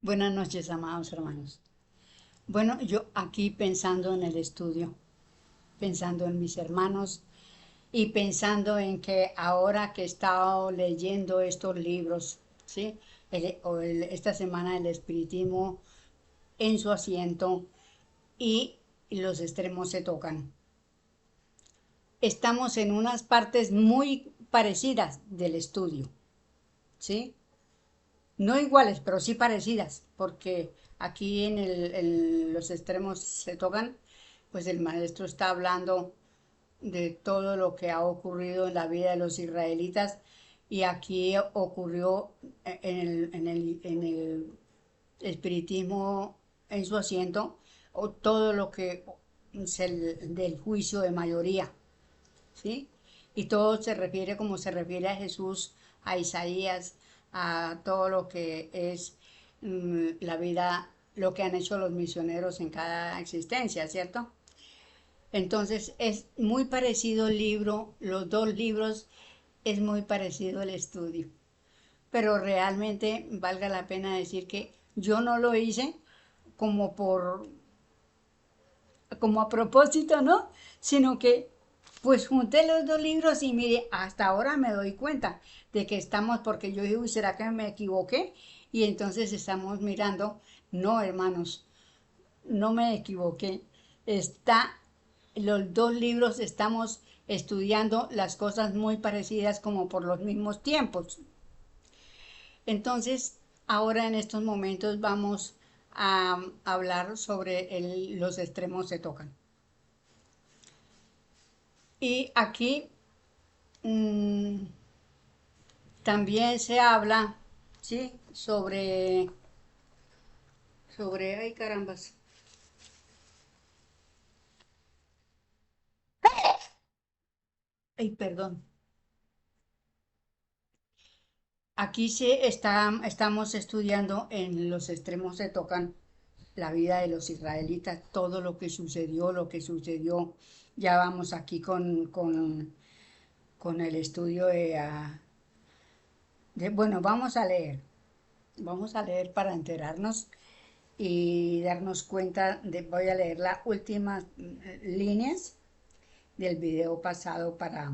Buenas noches, amados hermanos. Bueno, yo aquí pensando en el estudio, pensando en mis hermanos y pensando en que ahora que he estado leyendo estos libros, ¿sí? Esta semana el espiritismo en su asiento y los extremos se tocan. Estamos en unas partes muy parecidas del estudio, ¿sí? No iguales, pero sí parecidas, porque aquí en los extremos se tocan, pues el maestro está hablando de todo lo que ha ocurrido en la vida de los israelitas y aquí ocurrió en el espiritismo en su asiento, o todo lo que es del juicio de mayoría, ¿sí? Y todo se refiere como se refiere a Jesús, a Isaías, a todo lo que es la vida, lo que han hecho los misioneros en cada existencia, ¿cierto? Entonces es muy parecido el libro, los dos libros es muy parecido el estudio, pero realmente valga la pena decir que yo no lo hice como como a propósito, ¿no? Sino que pues junté los dos libros y mire, hasta ahora me doy cuenta de que estamos, porque yo dije, uy, ¿será que me equivoqué? Y entonces estamos mirando, no, hermanos, no me equivoqué. Está, los dos libros estamos estudiando las cosas muy parecidas como por los mismos tiempos. Entonces, ahora en estos momentos vamos a hablar sobre los extremos se tocan. Y aquí mmm, también se habla, ¿sí? Ay carambas, ay perdón. Aquí estamos estudiando en los extremos se tocan la vida de los israelitas, todo lo que sucedió. Ya vamos aquí con el estudio bueno, vamos a leer para enterarnos y darnos cuenta voy a leer las últimas líneas del video pasado para...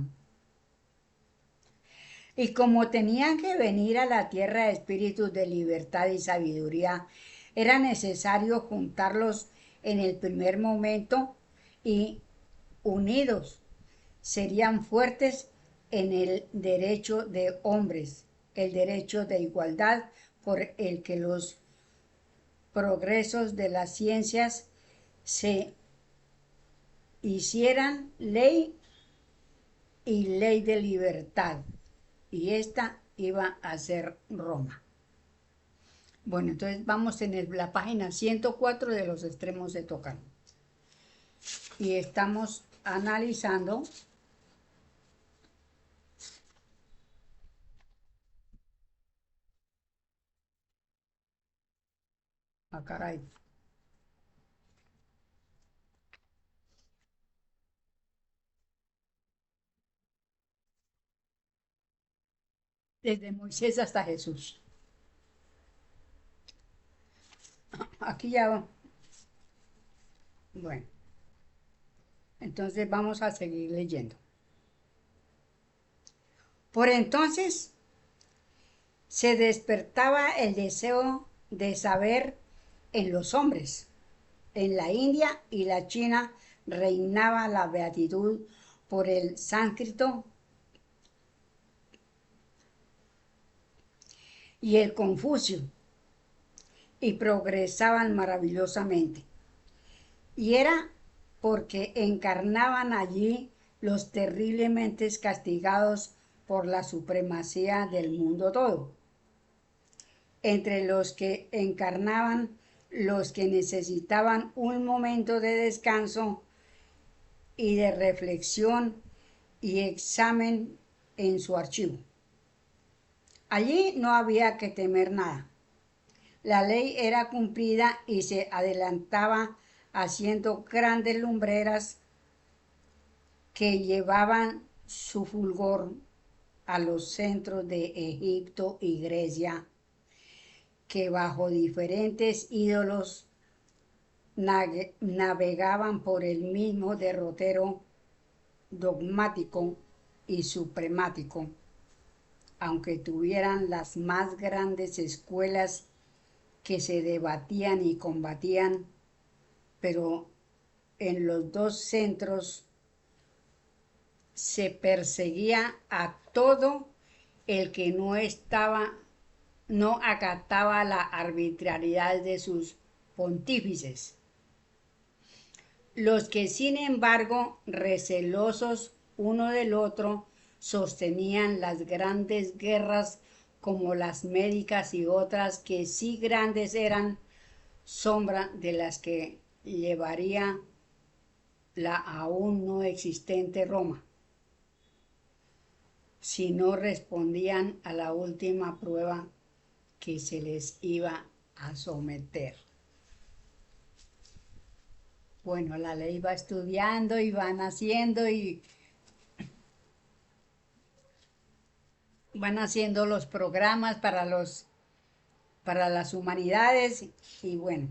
Y como tenían que venir a la tierra espíritus de libertad y sabiduría, era necesario juntarlos en el primer momento y unidos serían fuertes en el derecho de hombres, el derecho de igualdad por el que los progresos de las ciencias se hicieran ley y ley de libertad, y esta iba a ser Roma. Bueno, entonces vamos en la página 104 de los extremos de tocan y estamos analizando. Ah, caray. Desde Moisés hasta Jesús. Aquí ya, bueno, entonces vamos a seguir leyendo. Por entonces se despertaba el deseo de saber en los hombres. En la India y la China reinaba la beatitud por el sánscrito y el Confucio, y progresaban maravillosamente. Y era porque encarnaban allí los terriblemente castigados por la supremacía del mundo todo. Entre los que encarnaban los que necesitaban un momento de descanso y de reflexión y examen en su archivo. Allí no había que temer nada. La ley era cumplida y se adelantaba haciendo grandes lumbreras que llevaban su fulgor a los centros de Egipto y Grecia que bajo diferentes ídolos navegaban por el mismo derrotero dogmático y supremático, aunque tuvieran las más grandes escuelas que se debatían y combatían, pero en los dos centros se perseguía a todo el que no acataba la arbitrariedad de sus pontífices. Los que, sin embargo, recelosos uno del otro, sostenían las grandes guerras como las médicas y otras que sí grandes eran, sombra de las que llevaría la aún no existente Roma, si no respondían a la última prueba que se les iba a someter. Bueno, la ley va estudiando y van haciendo y van haciendo los programas para las humanidades y bueno,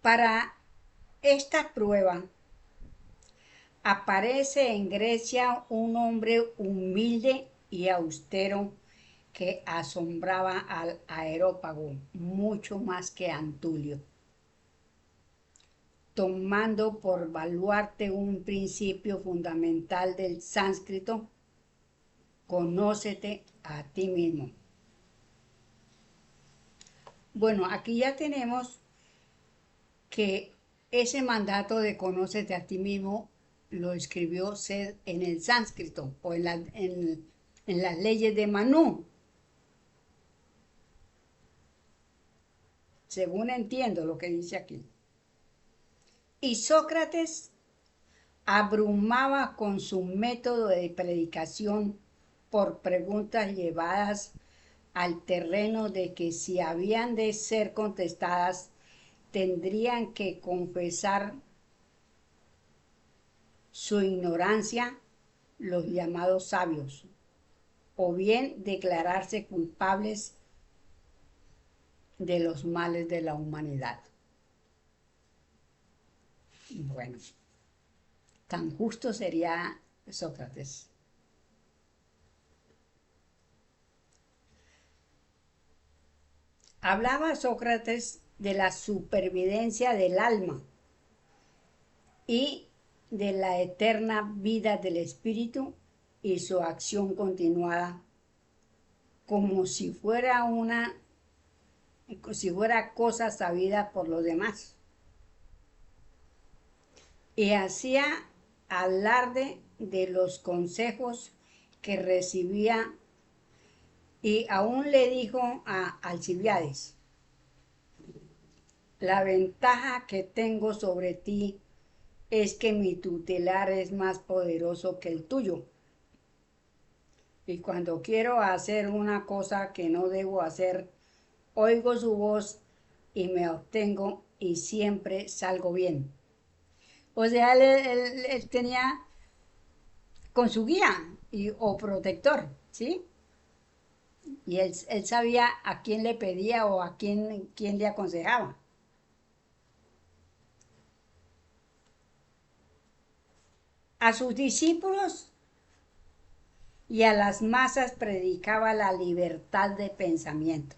para esta prueba aparece en Grecia un hombre humilde y austero que asombraba al Areópago mucho más que Antulio, tomando por baluarte un principio fundamental del sánscrito: conócete a ti mismo. Bueno, aquí ya tenemos que ese mandato de conócete a ti mismo lo escribió Sed en el sánscrito o en las leyes de Manú, según entiendo lo que dice aquí. Y Sócrates abrumaba con su método de predicación por preguntas llevadas al terreno de que, si habían de ser contestadas, tendrían que confesar su ignorancia los llamados sabios, o bien declararse culpables de los males de la humanidad. Bueno, tan justo sería Sócrates. Hablaba Sócrates de la supervivencia del alma y de la eterna vida del espíritu y su acción continuada, como si fuera cosa sabida por los demás. Y hacía alarde de los consejos que recibía, y aún le dijo a Alcibiades: la ventaja que tengo sobre ti es que mi tutelar es más poderoso que el tuyo, y cuando quiero hacer una cosa que no debo hacer, oigo su voz y me obtengo y siempre salgo bien. O sea, él tenía con su guía o protector, ¿sí? Y él sabía a quién le pedía o a quién le aconsejaba. A sus discípulos y a las masas predicaba la libertad de pensamiento.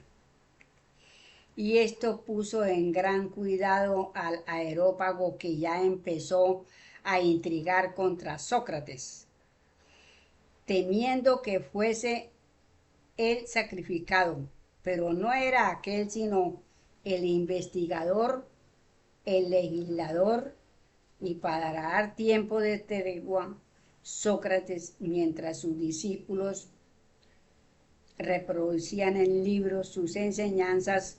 Y esto puso en gran cuidado al Areópago, que ya empezó a intrigar contra Sócrates, temiendo que fuese el sacrificado, pero no era aquel sino el investigador, el legislador, y para dar tiempo de tregua, Sócrates, mientras sus discípulos reproducían en libros sus enseñanzas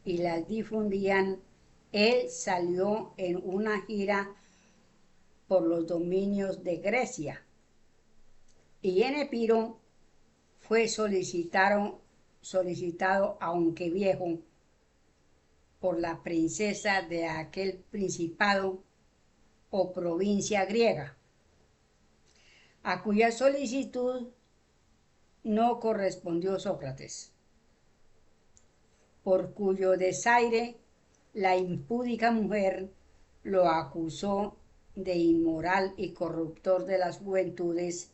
y las difundían, él salió en una gira por los dominios de Grecia, y en Epiro fue solicitado, aunque viejo, por la princesa de aquel principado o provincia griega, a cuya solicitud no correspondió Sócrates, por cuyo desaire la impúdica mujer lo acusó de inmoral y corruptor de las juventudes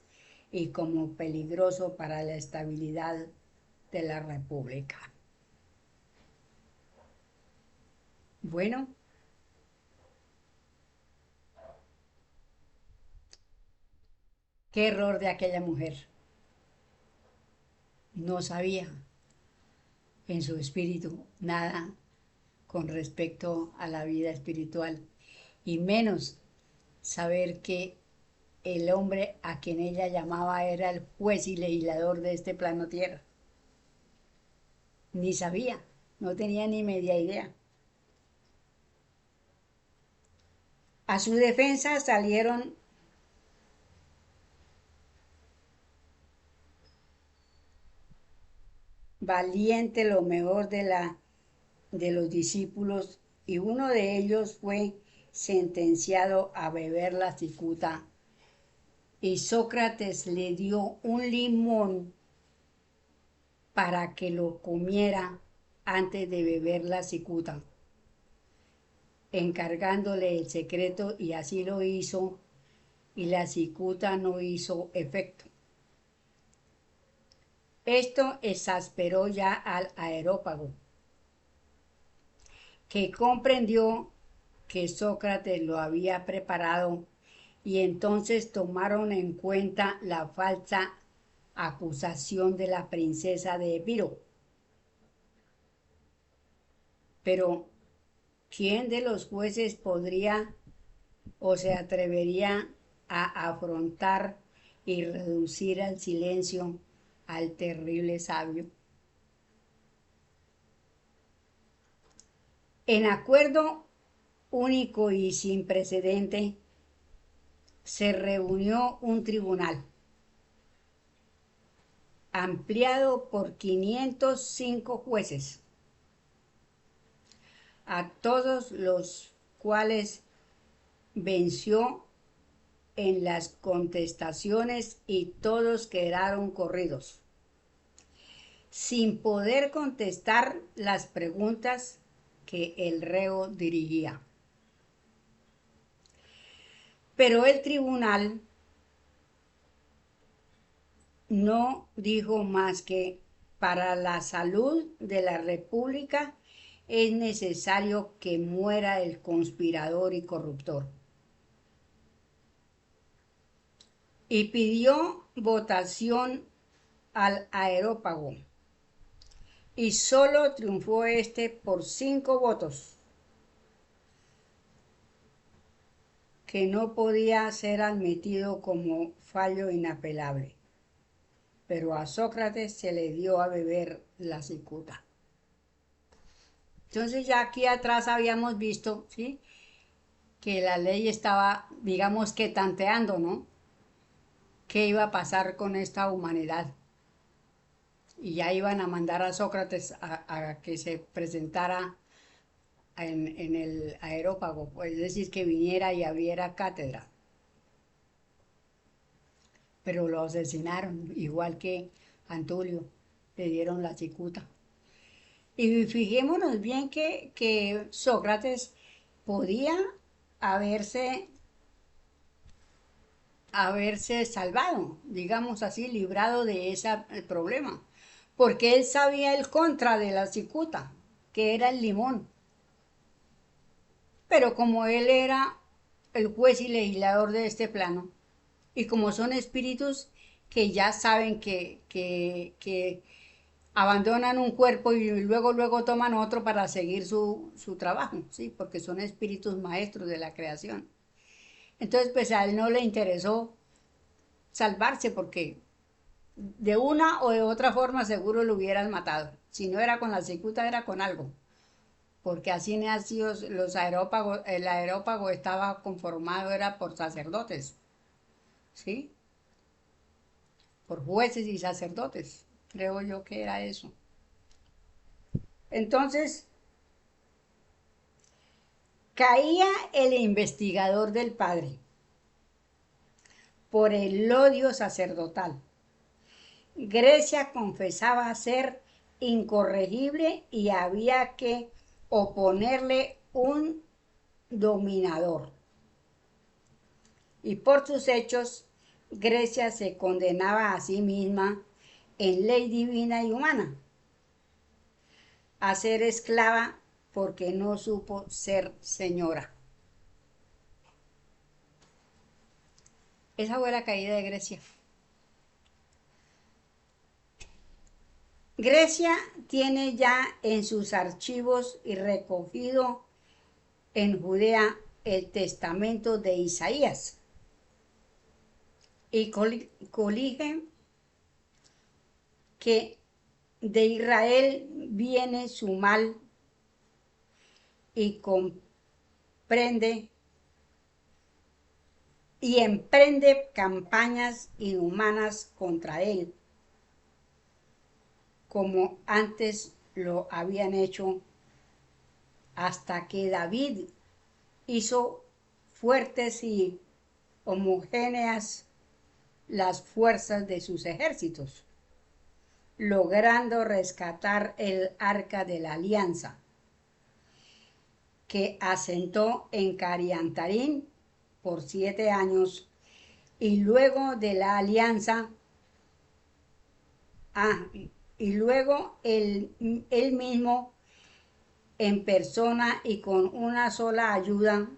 y como peligroso para la estabilidad de la república. Bueno, qué error de aquella mujer. No sabía en su espíritu nada con respecto a la vida espiritual y menos saber que el hombre a quien ella llamaba era el juez y legislador de este plano tierra. Ni sabía, no tenía ni media idea. A su defensa salieron valiente lo mejor de los discípulos y uno de ellos fue sentenciado a beber la cicuta y Sócrates le dio un limón para que lo comiera antes de beber la cicuta, encargándole el secreto y así lo hizo y la cicuta no hizo efecto. Esto exasperó ya al Areópago, que comprendió que Sócrates lo había preparado y entonces tomaron en cuenta la falsa acusación de la princesa de Epiro. Pero, ¿quién de los jueces podría o se atrevería a afrontar y reducir al silencio al terrible sabio? En acuerdo único y sin precedente, se reunió un tribunal ampliado por 505 jueces, a todos los cuales venció en las contestaciones y todos quedaron corridos, sin poder contestar las preguntas que el reo dirigía. Pero el tribunal no dijo más que para la salud de la república es necesario que muera el conspirador y corruptor. Y pidió votación al Areópago, y solo triunfó este por 5 votos, que no podía ser admitido como fallo inapelable. Pero a Sócrates se le dio a beber la cicuta. Entonces ya aquí atrás habíamos visto, ¿sí?, que la ley estaba, digamos que tanteando, ¿no?, qué iba a pasar con esta humanidad. Y ya iban a mandar a Sócrates a que se presentara en el Areópago, es decir, que viniera y abriera cátedra. Pero lo asesinaron, igual que Antulio, le dieron la cicuta. Y fijémonos bien que Sócrates podía haberse, haberse salvado, digamos así, librado de ese problema, porque él sabía el contra de la cicuta, que era el limón. Pero como él era el juez y legislador de este plano, y como son espíritus que ya saben que abandonan un cuerpo y luego toman otro para seguir su trabajo, ¿sí?, porque son espíritus maestros de la creación. Entonces, pues a él no le interesó salvarse porque de una o de otra forma seguro lo hubieran matado. Si no era con la cicuta, era con algo. Porque así nació los areópagos, el areópago estaba conformado, era por sacerdotes, ¿sí?, por jueces y sacerdotes. Creo yo que era eso. Entonces, caía el investigador del padre por el odio sacerdotal Grecia confesaba ser incorregible y había que oponerle un dominador. Y por sus hechos, Grecia se condenaba a sí misma en ley divina y humana a ser esclava porque no supo ser señora. Esa fue la caída de Grecia. Grecia tiene ya en sus archivos y recogido en Judea el testamento de Isaías y colige que de Israel viene su mal y comprende y emprende campañas inhumanas contra él, como antes lo habían hecho, hasta que David hizo fuertes y homogéneas las fuerzas de sus ejércitos, logrando rescatar el arca de la alianza, que asentó en Cariantarín por 7 años, y luego de la alianza, y luego él mismo en persona y con una sola ayuda,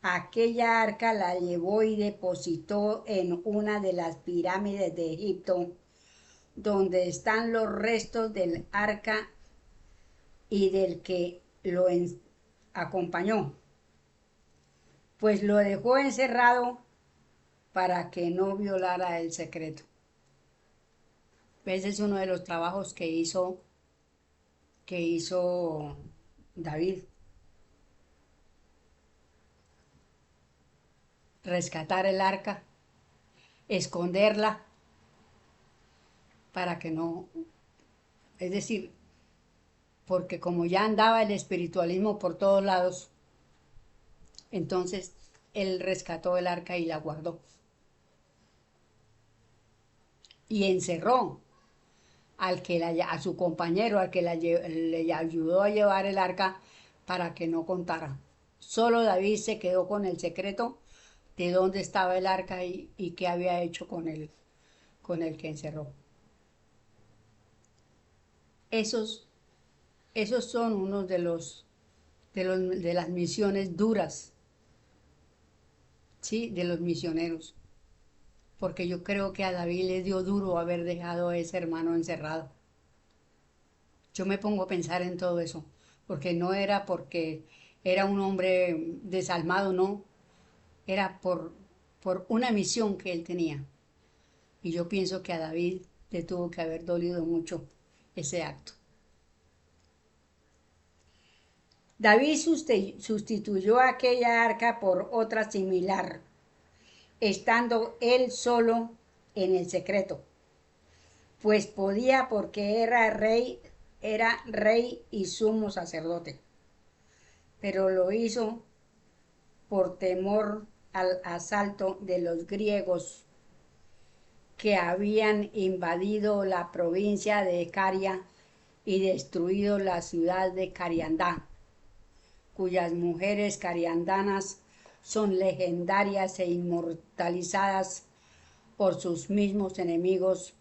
aquella arca la llevó y depositó en una de las pirámides de Egipto, donde están los restos del arca y del que lo acompañó, pues lo dejó encerrado para que no violara el secreto. Ese es uno de los trabajos que hizo David. Rescatar el arca, esconderla para que no, es decir, porque como ya andaba el espiritualismo por todos lados, entonces él rescató el arca y la guardó. Y encerró a su compañero, al que le ayudó a llevar el arca, para que no contara. Solo David se quedó con el secreto de dónde estaba el arca y qué había hecho con el que encerró. Esos, esos son unos de las misiones duras, ¿sí? De los misioneros. Porque yo creo que a David le dio duro haber dejado a ese hermano encerrado. Yo me pongo a pensar en todo eso, porque no era porque era un hombre desalmado, no, era por una misión que él tenía. Y yo pienso que a David le tuvo que haber dolido mucho ese acto. David sustituyó aquella arca por otra similar, estando él solo en el secreto, pues podía porque era rey y sumo sacerdote, pero lo hizo por temor al asalto de los griegos que habían invadido la provincia de Caria y destruido la ciudad de Cariandá, cuyas mujeres cariandanas son legendarias e inmortalizadas por sus mismos enemigos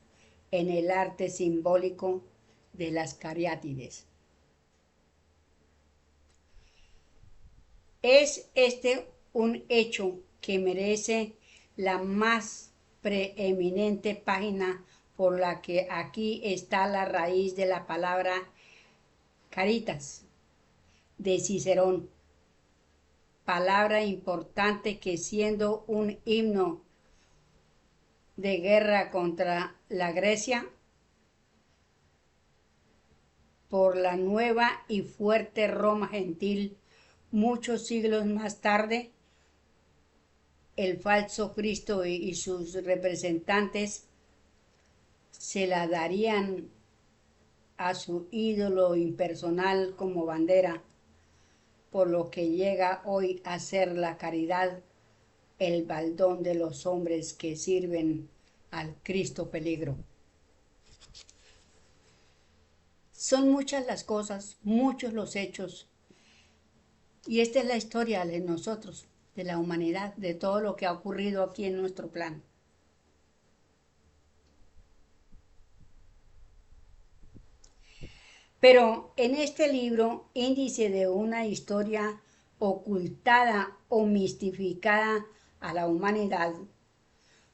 en el arte simbólico de las cariátides. Es este un hecho que merece la más preeminente página, por la que aquí está la raíz de la palabra caritas de Cicerón, palabra importante que, siendo un himno de guerra contra la Grecia, por la nueva y fuerte Roma gentil, muchos siglos más tarde, el falso Cristo y sus representantes se la darían a su ídolo impersonal como bandera, por lo que llega hoy a ser la caridad el baldón de los hombres que sirven al Cristo peligro. Son muchas las cosas, muchos los hechos. Y esta es la historia de nosotros, de la humanidad, de todo lo que ha ocurrido aquí en nuestro plan. Pero en este libro, índice de una historia ocultada o mistificada a la humanidad,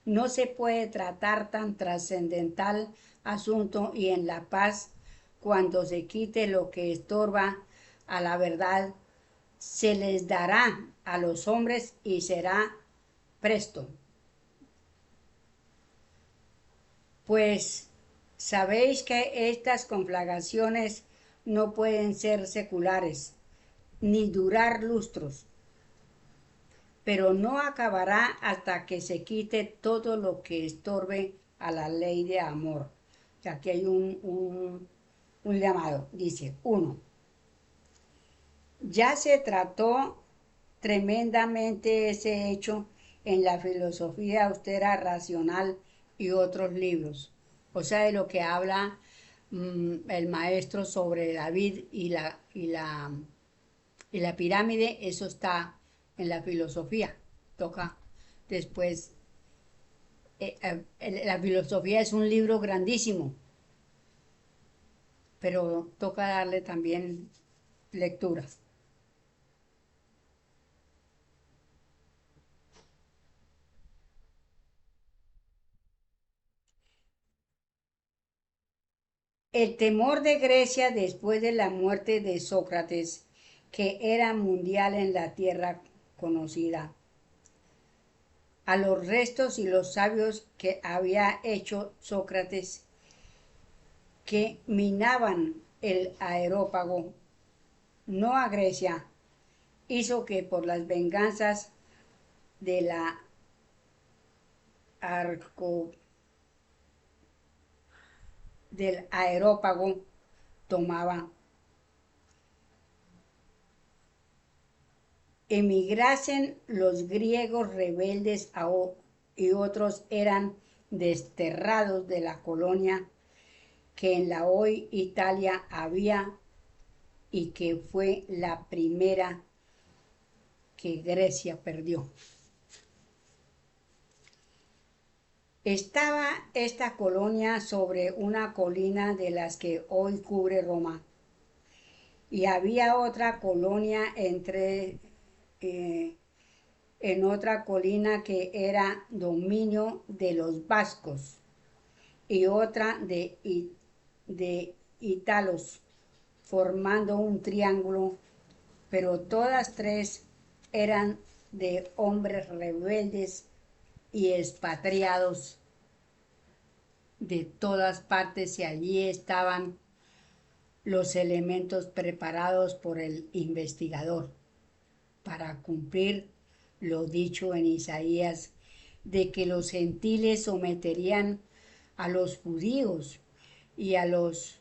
no se puede tratar tan trascendental asunto y en la paz cuando se quite lo que estorba a la verdad, se les dará a los hombres y será presto. Pues sabéis que estas conflagraciones no pueden ser seculares, ni durar lustros, pero no acabará hasta que se quite todo lo que estorbe a la ley de amor. Aquí hay un llamado, dice, 1. Ya se trató tremendamente ese hecho en la filosofía austera racional y otros libros. O sea, de lo que habla el maestro sobre David y la pirámide, eso está en la filosofía. Toca después. La filosofía es un libro grandísimo, pero toca darle también lectura. El temor de Grecia después de la muerte de Sócrates, que era mundial en la tierra conocida, a los restos y los sabios que había hecho Sócrates, que minaban el aerópago, no a Grecia, hizo que por las venganzas de la arco, del aerópago tomaba, emigrasen los griegos rebeldes y otros eran desterrados de la colonia que en la hoy Italia había y que fue la primera que Grecia perdió. Estaba esta colonia sobre una colina de las que hoy cubre Roma, y había otra colonia en otra colina que era dominio de los vascos, y otra de ítalos, formando un triángulo, pero todas tres eran de hombres rebeldes y expatriados de todas partes, y allí estaban los elementos preparados por el investigador para cumplir lo dicho en Isaías, de que los gentiles someterían a los judíos y a los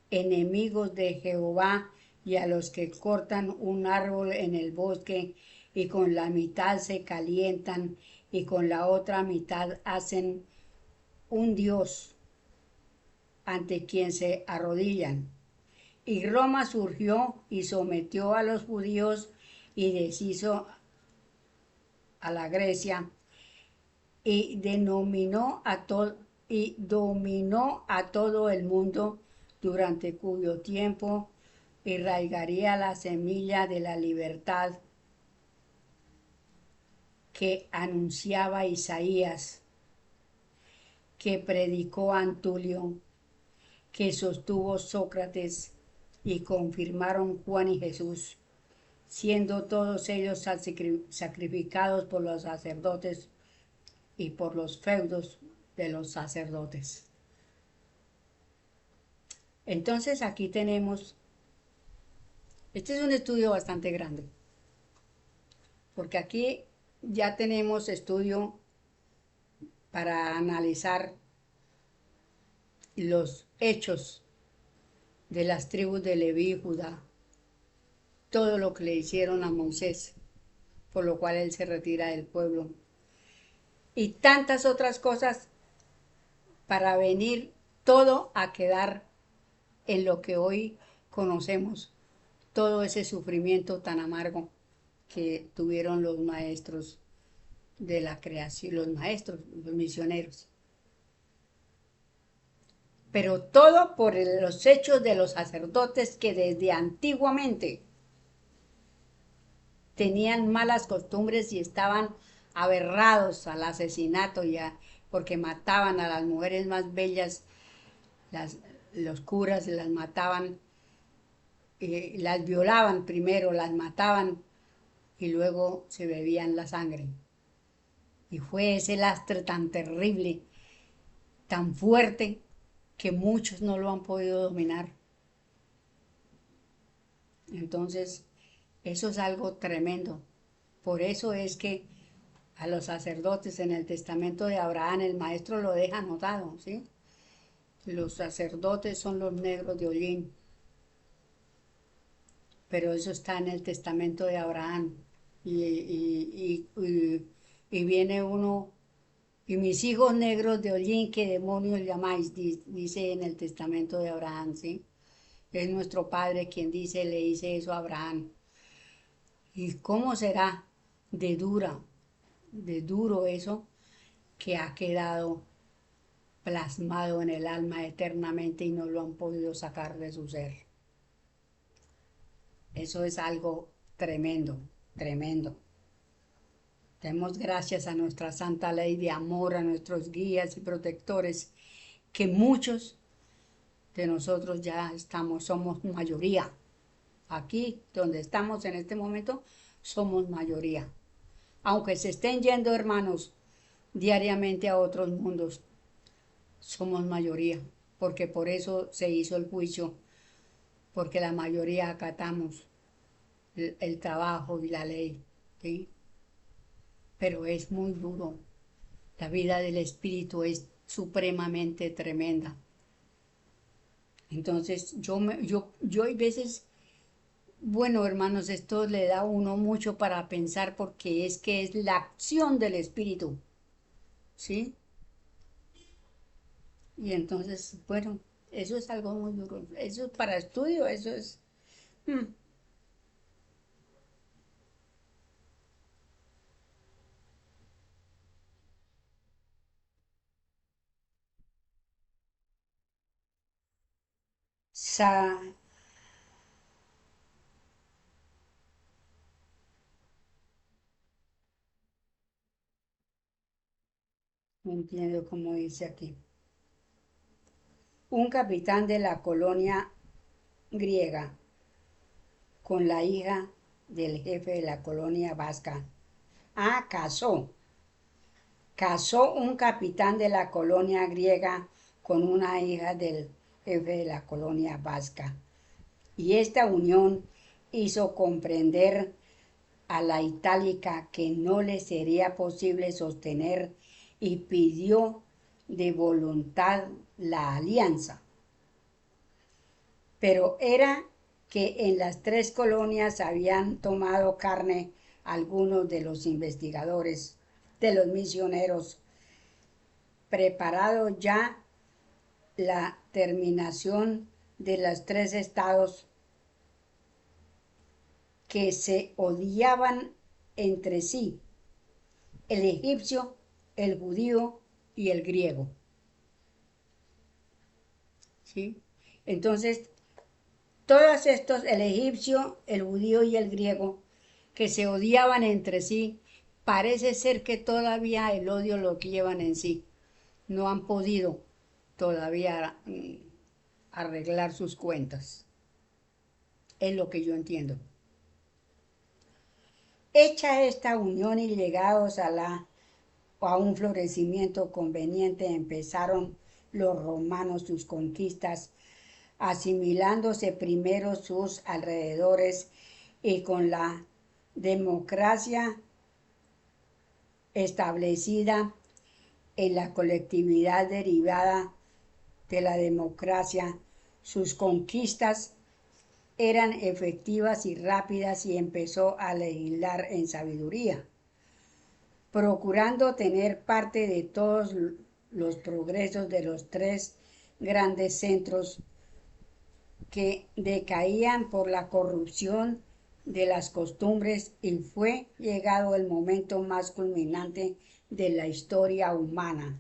enemigos de Jehová y a los que cortan un árbol en el bosque y con la mitad se calientan y con la otra mitad hacen un dios ante quien se arrodillan. Y Roma surgió y sometió a los judíos y deshizo a la Grecia y y dominó a todo el mundo, durante cuyo tiempo irraigaría la semilla de la libertad que anunciaba Isaías, que predicó Antulio, que sostuvo Sócrates y confirmaron Juan y Jesús, siendo todos ellos sacrificados por los sacerdotes y por los feudos de los sacerdotes. Entonces aquí tenemos, este es un estudio bastante grande, porque aquí ya tenemos estudio para analizar los hechos de las tribus de Leví y Judá, todo lo que le hicieron a Moisés, por lo cual él se retira del pueblo, y tantas otras cosas para venir todo a quedar en lo que hoy conocemos, todo ese sufrimiento tan amargo que tuvieron los maestros de la creación, los maestros, los misioneros. Pero todo por los hechos de los sacerdotes que desde antiguamente tenían malas costumbres y estaban aberrados al asesinato porque mataban a las mujeres más bellas, los curas las mataban, las violaban primero, las mataban y luego se bebían la sangre. Y fue ese lastre tan terrible, tan fuerte, que muchos no lo han podido dominar. Entonces, eso es algo tremendo. Por eso es que a los sacerdotes en el testamento de Abraham el maestro lo deja anotado, ¿sí? Los sacerdotes son los negros de hollín, pero eso está en el testamento de Abraham. Y viene uno, y mis hijos negros de hollín, ¿qué demonios llamáis? Dice en el testamento de Abraham, ¿sí? Es nuestro padre quien le dice eso a Abraham. ¿Y cómo será de duro eso que ha quedado plasmado en el alma eternamente y no lo han podido sacar de su ser? Eso es algo tremendo, tremendo. Demos gracias a nuestra santa ley de amor, a nuestros guías y protectores, que muchos de nosotros ya somos mayoría. Aquí, donde estamos en este momento, somos mayoría. Aunque se estén yendo hermanos diariamente a otros mundos, somos mayoría, porque por eso se hizo el juicio, porque la mayoría acatamos el trabajo y la ley, ¿sí? Pero es muy duro. La vida del espíritu es supremamente tremenda. Entonces yo hay veces, bueno hermanos, esto le da a uno mucho para pensar porque es que es la acción del espíritu, ¿sí? Y entonces, bueno, eso es algo muy duro. Eso es para estudio, eso es... mm, sa- no entiendo cómo dice aquí. Un capitán de la colonia griega con la hija del jefe de la colonia vasca. Ah, casó un capitán de la colonia griega con una hija del jefe de la colonia vasca. Y esta unión hizo comprender a la itálica que no le sería posible sostener y pidió de voluntad la alianza. Pero era que en las tres colonias habían tomado carne algunos de los investigadores, de los misioneros, preparado ya la terminación de los tres estados que se odiaban entre sí, el egipcio, el judío y el griego. ¿Sí? Entonces, todos estos, el egipcio, el judío y el griego, que se odiaban entre sí, parece ser que todavía el odio lo llevan en sí. No han podido todavía arreglar sus cuentas. Es lo que yo entiendo. Hecha esta unión y llegados a un florecimiento conveniente, empezaron los romanos sus conquistas, asimilándose primero sus alrededores y con la democracia establecida en la colectividad derivada de la democracia, sus conquistas eran efectivas y rápidas y empezó a legislar en sabiduría, procurando tener parte de todos los progresos de los tres grandes centros que decaían por la corrupción de las costumbres y fue llegado el momento más culminante de la historia humana.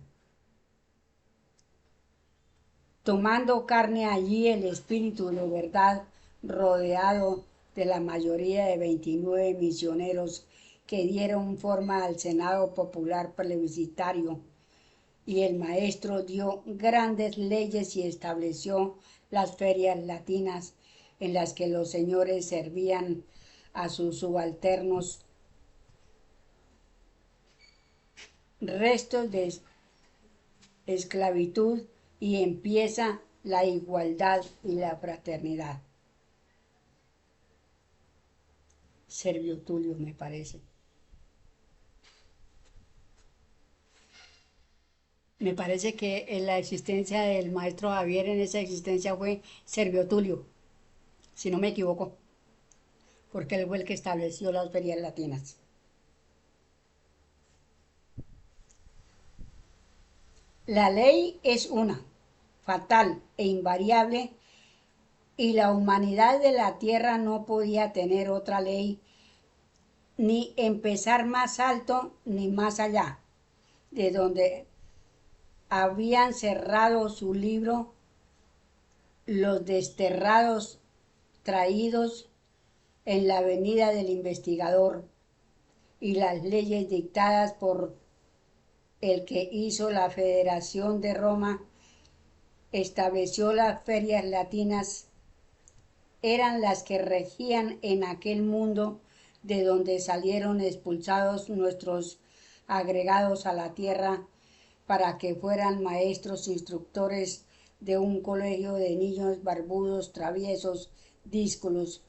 Tomando carne allí el Espíritu de verdad, rodeado de la mayoría de 29 misioneros que dieron forma al Senado Popular plebiscitario, y el maestro dio grandes leyes y estableció las ferias latinas en las que los señores servían a sus subalternos restos de esclavitud y empieza la igualdad y la fraternidad. Servio Tulio, me parece. Me parece que en la existencia del maestro Javier en esa existencia fue Servio Tulio, si no me equivoco, porque él fue el que estableció las ferias latinas. La ley es una, fatal e invariable, y la humanidad de la tierra no podía tener otra ley, ni empezar más alto ni más allá, de donde habían cerrado su libro los desterrados traídos en la venida del investigador y las leyes dictadas por el que hizo la Federación de Roma, estableció las ferias latinas, eran las que regían en aquel mundo de donde salieron expulsados nuestros agregados a la tierra para que fueran maestros instructores de un colegio de niños barbudos, traviesos, díscolos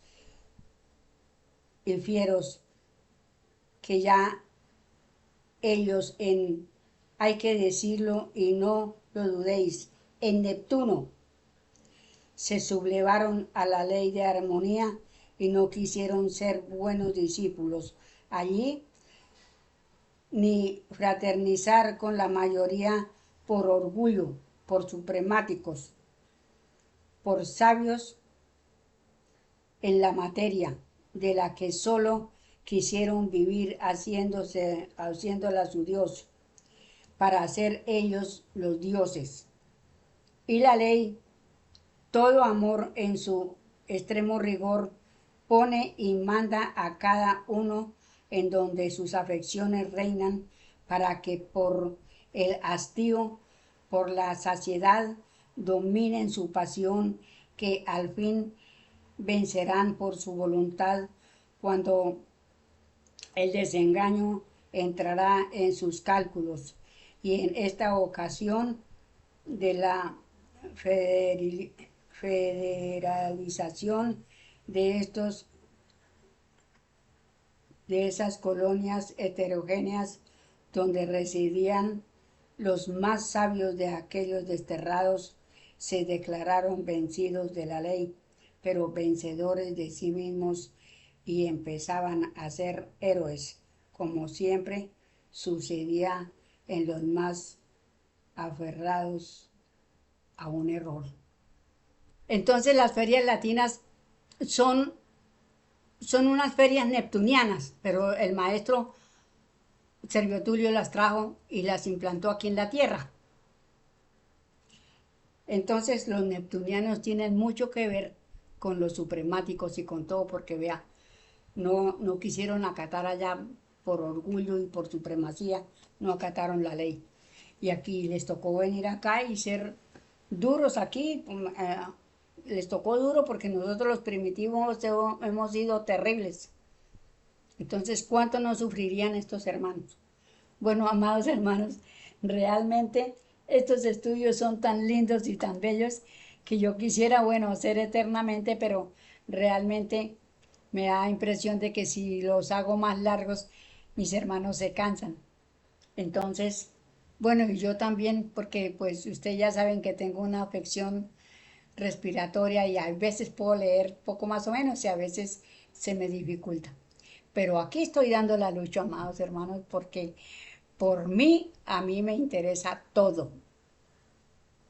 y fieros, que ya ellos hay que decirlo y no lo dudéis, en Neptuno se sublevaron a la ley de armonía y no quisieron ser buenos discípulos allí, ni fraternizar con la mayoría por orgullo, por supremáticos, por sabios en la materia, de la que solo quisieron vivir haciéndola su Dios, para ser ellos los dioses. Y la ley, todo amor en su extremo rigor, pone y manda a cada uno en donde sus afecciones reinan, para que por el hastío, por la saciedad, dominen su pasión, que al fin vencerán por su voluntad cuando el desengaño entrará en sus cálculos. Y en esta ocasión de la federalización de esas colonias heterogéneas donde residían los más sabios de aquellos desterrados, se declararon vencidos de la ley, pero vencedores de sí mismos, y empezaban a ser héroes, como siempre sucedía en los más aferrados a un error. Entonces las ferias latinas son, son unas ferias neptunianas, pero el maestro Servio Tulio las trajo y las implantó aquí en la tierra. Entonces los neptunianos tienen mucho que ver con los supremáticos y con todo, porque vea, no quisieron acatar allá por orgullo y por supremacía, no acataron la ley. Y aquí les tocó venir acá y ser duros aquí, les tocó duro porque nosotros los primitivos hemos sido terribles. Entonces, ¿cuánto nos sufrirían estos hermanos? Bueno, amados hermanos, realmente estos estudios son tan lindos y tan bellos que yo quisiera, bueno, ser eternamente, pero realmente me da impresión de que si los hago más largos, mis hermanos se cansan. Entonces, bueno, y yo también, porque pues ustedes ya saben que tengo una afección respiratoria y a veces puedo leer poco más o menos y a veces se me dificulta. Pero aquí estoy dando la lucha, amados hermanos, porque por mí, a mí me interesa todo.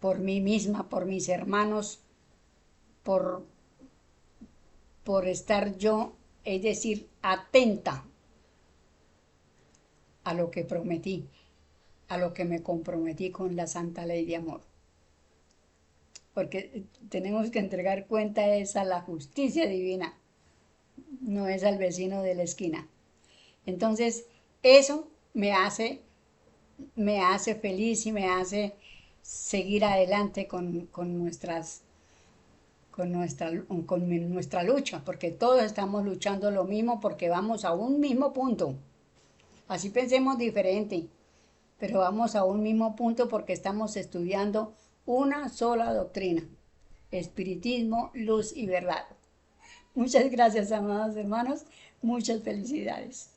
Por mí misma, por mis hermanos, por, por estar yo, es decir, atenta a lo que prometí, a lo que me comprometí con la santa ley de amor. Porque tenemos que entregar cuenta es a la justicia divina, no es al vecino de la esquina. Entonces, eso me hace feliz y me hace seguir adelante con nuestra lucha, porque todos estamos luchando lo mismo porque vamos a un mismo punto. Así pensemos diferente, pero vamos a un mismo punto porque estamos estudiando una sola doctrina: espiritismo, luz y verdad. Muchas gracias, amados hermanos. Muchas felicidades.